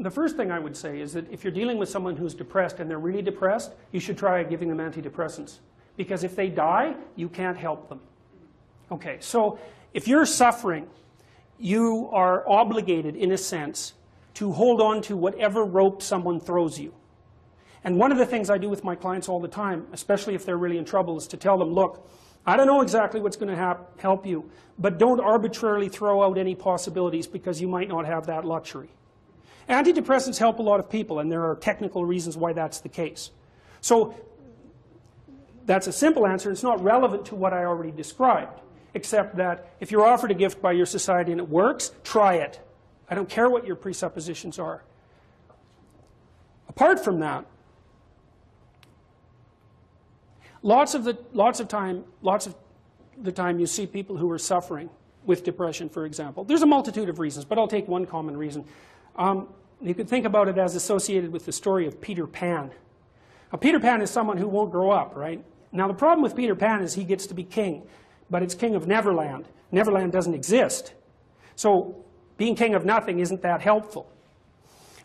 The first thing I would say is that if you're dealing with someone who's depressed and they're really depressed, you should try giving them antidepressants. Because if they die, you can't help them. Okay, so if you're suffering, you are obligated, in a sense, to hold on to whatever rope someone throws you. And one of the things I do with my clients all the time, especially if they're really in trouble, is to tell them, look, I don't know exactly what's going to help you, but don't arbitrarily throw out any possibilities because you might not have that luxury. Antidepressants help a lot of people, and there are technical reasons why that's the case. So that's a simple answer. It's not relevant to what I already described, except that if you're offered a gift by your society and it works, try it. I don't care what your presuppositions are. Apart from that, lots of the time you see people who are suffering with depression, for example. There's a multitude of reasons, but I'll take one common reason. You could think about it as associated with the story of Peter Pan. Now, Peter Pan is someone who won't grow up, right? Now, the problem with Peter Pan is he gets to be king, but it's king of Neverland. Neverland doesn't exist. So being king of nothing isn't that helpful.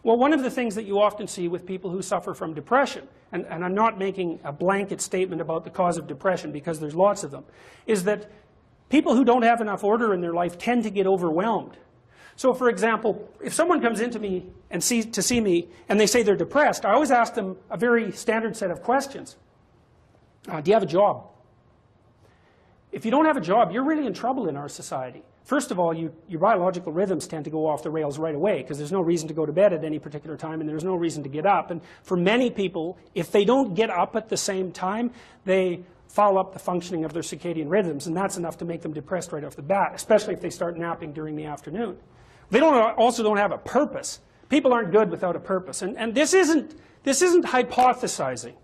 Well, one of the things that you often see with people who suffer from depression, and I'm not making a blanket statement about the cause of depression because there's lots of them, is that people who don't have enough order in their life tend to get overwhelmed. So, for example, if someone comes into me and to see me and they say they're depressed, I always ask them a very standard set of questions. Do you have a job? If you don't have a job, you're really in trouble in our society. First of all, your biological rhythms tend to go off the rails right away because there's no reason to go to bed at any particular time and there's no reason to get up. And for many people, if they don't get up at the same time, they foul up the functioning of their circadian rhythms, and that's enough to make them depressed right off the bat, especially if they start napping during the afternoon. They also don't have a purpose. People aren't good without a purpose. And this isn't hypothesizing.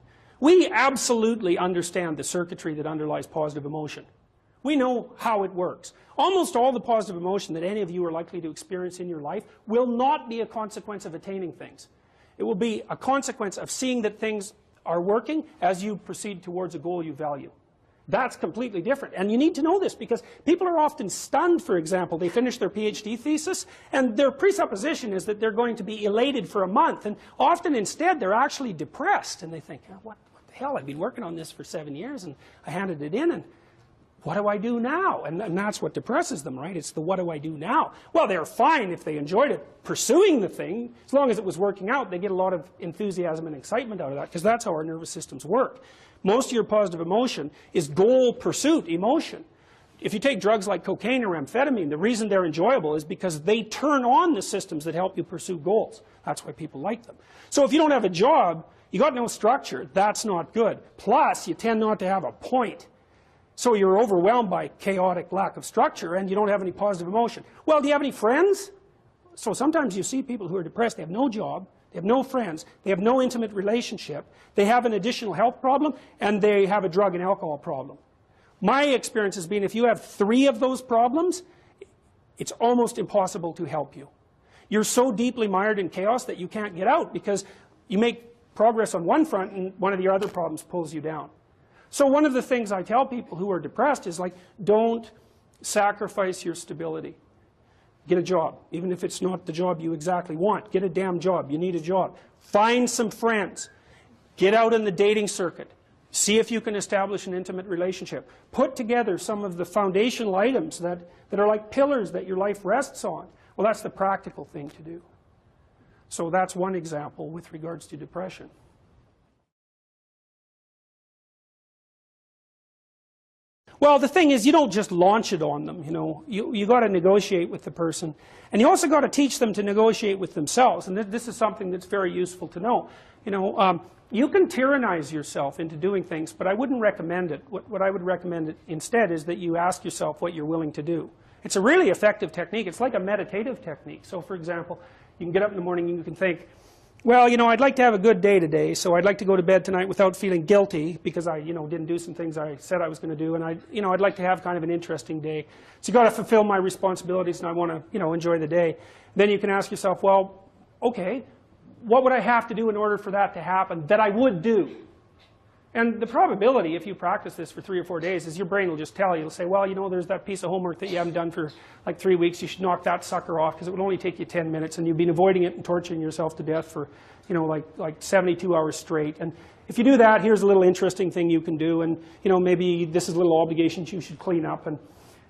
We absolutely understand the circuitry that underlies positive emotion. We know how it works. Almost all the positive emotion that any of you are likely to experience in your life will not be a consequence of attaining things. It will be a consequence of seeing that things are working as you proceed towards a goal you value. That's completely different. And you need to know this because people are often stunned, for example. They finish their PhD thesis and their presupposition is that they're going to be elated for a month. And often instead they're actually depressed. And they think, oh, what the hell, I've been working on this for 7 years and I handed it in and what do I do now? And that's what depresses them, right? It's the what do I do now? Well, they're fine if they enjoyed it, pursuing the thing. As long as it was working out, they get a lot of enthusiasm and excitement out of that because that's how our nervous systems work. Most of your positive emotion is goal pursuit emotion. If you take drugs like cocaine or amphetamine, the reason they're enjoyable is because they turn on the systems that help you pursue goals. That's why people like them. So if you don't have a job, you got no structure, that's not good. Plus, you tend not to have a point. So you're overwhelmed by chaotic lack of structure and you don't have any positive emotion. Well, do you have any friends? So sometimes you see people who are depressed, they have no job, they have no friends, they have no intimate relationship, they have an additional health problem, and they have a drug and alcohol problem. My experience has been if you have 3 of those problems, it's almost impossible to help you. You're so deeply mired in chaos that you can't get out because you make progress on one front and one of your other problems pulls you down. So one of the things I tell people who are depressed is like, don't sacrifice your stability. Get a job, even if it's not the job you exactly want. Get a damn job. You need a job. Find some friends. Get out in the dating circuit. See if you can establish an intimate relationship. Put together some of the foundational items that are like pillars that your life rests on. Well, that's the practical thing to do. So that's one example with regards to depression. Well, the thing is, you don't just launch it on them, you know. You got to negotiate with the person. And you also got to teach them to negotiate with themselves. And this is something that's very useful to know. You know, you can tyrannize yourself into doing things, but I wouldn't recommend it. What I would recommend instead is that you ask yourself what you're willing to do. It's a really effective technique. It's like a meditative technique. So, for example, you can get up in the morning and you can think, well, you know, I'd like to have a good day today, so I'd like to go to bed tonight without feeling guilty because I, you know, didn't do some things I said I was going to do, and I'd like to have kind of an interesting day. So you've got to fulfill my responsibilities, and I want to, you know, enjoy the day. Then you can ask yourself, well, okay, what would I have to do in order for that to happen that I would do? And the probability, if you practice this for 3 or 4 days, is your brain will just tell you. It'll say, well, you know, there's that piece of homework that you haven't done for like 3 weeks. You should knock that sucker off because it would only take you 10 minutes, and you've been avoiding it and torturing yourself to death for, you know, like 72 hours straight. And if you do that, here's a little interesting thing you can do, and you know, maybe this is little obligations you should clean up. And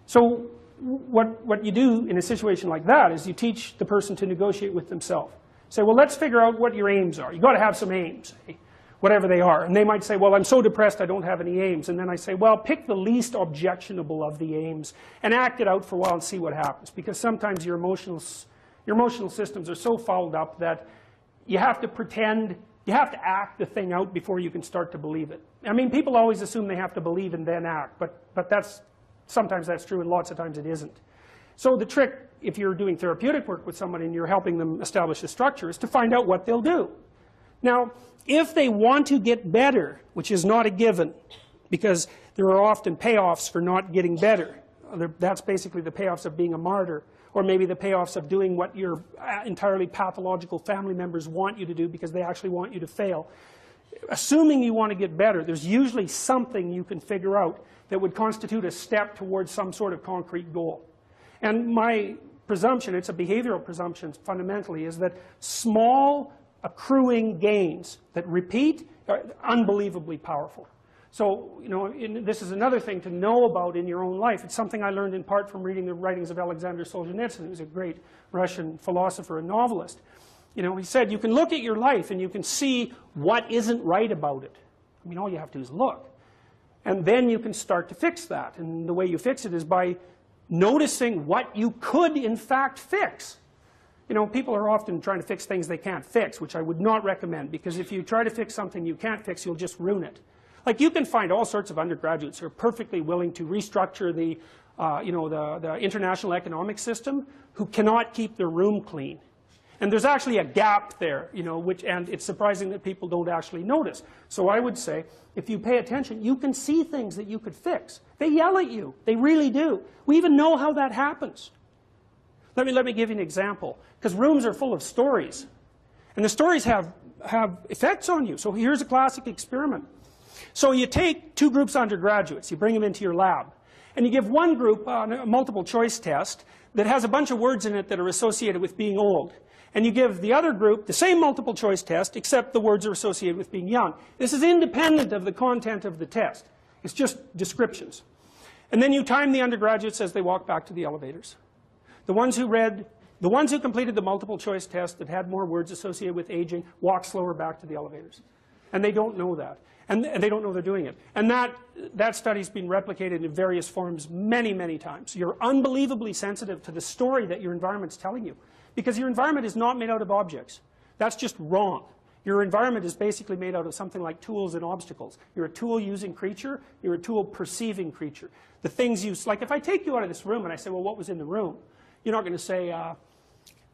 so what you do in a situation like that is you teach the person to negotiate with themselves. Say, well, let's figure out what your aims are. You've got to have some aims, whatever they are. And they might say, well, I'm so depressed I don't have any aims. And then I say, well, pick the least objectionable of the aims and act it out for a while and see what happens. Because sometimes your emotional systems are so fouled up that you have to pretend, you have to act the thing out before you can start to believe it. I mean, people always assume they have to believe and then act, but sometimes that's true and lots of times it isn't. So the trick, if you're doing therapeutic work with somebody and you're helping them establish a structure, is to find out what they'll do. Now, if they want to get better, which is not a given, because there are often payoffs for not getting better. That's basically the payoffs of being a martyr, or maybe the payoffs of doing what your entirely pathological family members want you to do because they actually want you to fail. Assuming you want to get better, there's usually something you can figure out that would constitute a step towards some sort of concrete goal. And my presumption, it's a behavioral presumption fundamentally, is that small accruing gains that repeat are unbelievably powerful. So, you know, this is another thing to know about in your own life. It's something I learned in part from reading the writings of Alexander Solzhenitsyn, who's a great Russian philosopher and novelist. You know, he said, you can look at your life and you can see what isn't right about it. I mean, all you have to do is look. And then you can start to fix that. And the way you fix it is by noticing what you could, in fact, fix. You know, people are often trying to fix things they can't fix, which I would not recommend, because if you try to fix something you can't fix, you'll just ruin it. Like, you can find all sorts of undergraduates who are perfectly willing to restructure the, you know, the international economic system, who cannot keep their room clean. And there's actually a gap there, you know, and it's surprising that people don't actually notice. So I would say, if you pay attention, you can see things that you could fix. They yell at you. They really do. We even know how that happens. Let me give you an example, because rooms are full of stories. And the stories have effects on you. So here's a classic experiment. So you take 2 groups of undergraduates, you bring them into your lab, and you give one group a multiple choice test that has a bunch of words in it that are associated with being old. And you give the other group the same multiple choice test, except the words are associated with being young. This is independent of the content of the test. It's just descriptions. And then you time the undergraduates as they walk back to the elevators. The ones who completed the multiple choice test that had more words associated with aging walk slower back to the elevators. And they don't know that. And they don't know they're doing it. And that study's been replicated in various forms many, many times. You're unbelievably sensitive to the story that your environment's telling you. Because your environment is not made out of objects. That's just wrong. Your environment is basically made out of something like tools and obstacles. You're a tool-using creature. You're a tool-perceiving creature. The things you, like if I take you out of this room and I say, well, what was in the room? You're not going to say,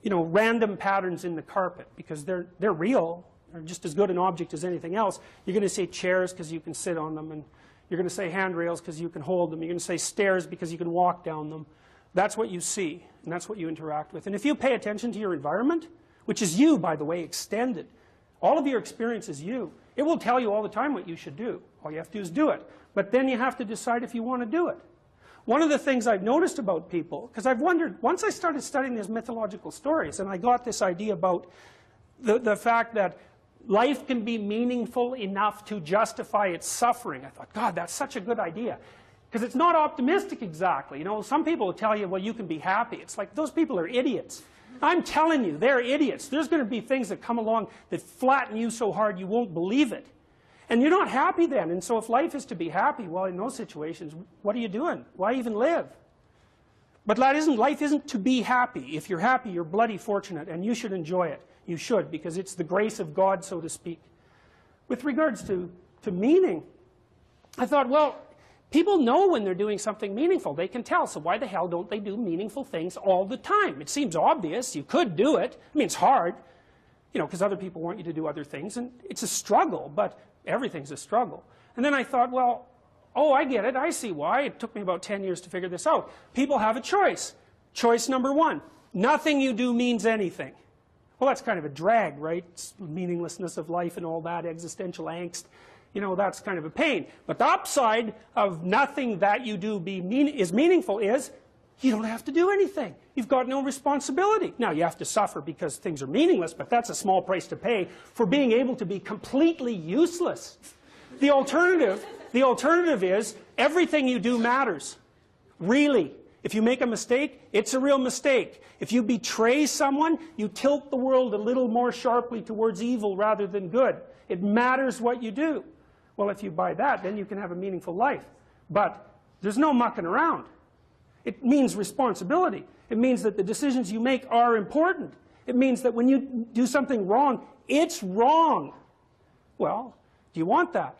you know, random patterns in the carpet, because they're real. They're just as good an object as anything else. You're going to say chairs because you can sit on them, and you're going to say handrails because you can hold them. You're going to say stairs because you can walk down them. That's what you see, and that's what you interact with. And if you pay attention to your environment, which is you, by the way, extended, all of your experience is you. It will tell you all the time what you should do. All you have to do is do it. But then you have to decide if you want to do it. One of the things I've noticed about people, because I've wondered, once I started studying these mythological stories, and I got this idea about the fact that life can be meaningful enough to justify its suffering, I thought, God, that's such a good idea. Because it's not optimistic exactly. You know, some people will tell you, well, you can be happy. It's like, those people are idiots. I'm telling you, they're idiots. There's going to be things that come along that flatten you so hard you won't believe it. And you're not happy then. And so if life is to be happy, well, in those situations, what are you doing? Why even live? But life isn't to be happy. If you're happy, you're bloody fortunate, and you should enjoy it. You should, because it's the grace of God, so to speak. With regards to meaning, I thought, well, people know when they're doing something meaningful. They can tell. So why the hell don't they do meaningful things all the time? It seems obvious. You could do it. I mean, it's hard, you know, because other people want you to do other things. And it's a struggle, but everything's a struggle. And then I thought, well, oh, I get it. I see why. It took me about 10 years to figure this out. People have a choice. Choice number 1. Nothing you do means anything. Well, that's kind of a drag, right? It's meaninglessness of life and all that, existential angst. you know, that's kind of a pain. But the upside of nothing that you do is meaningful is you don't have to do anything. You've got no responsibility. Now, you have to suffer because things are meaningless, but that's a small price to pay for being able to be completely useless. The alternative is everything you do matters. Really. If you make a mistake, it's a real mistake. If you betray someone, you tilt the world a little more sharply towards evil rather than good. It matters what you do. Well, if you buy that, then you can have a meaningful life. But there's no mucking around. It means responsibility. It means that the decisions you make are important. It means that when you do something wrong, it's wrong. Well, do you want that?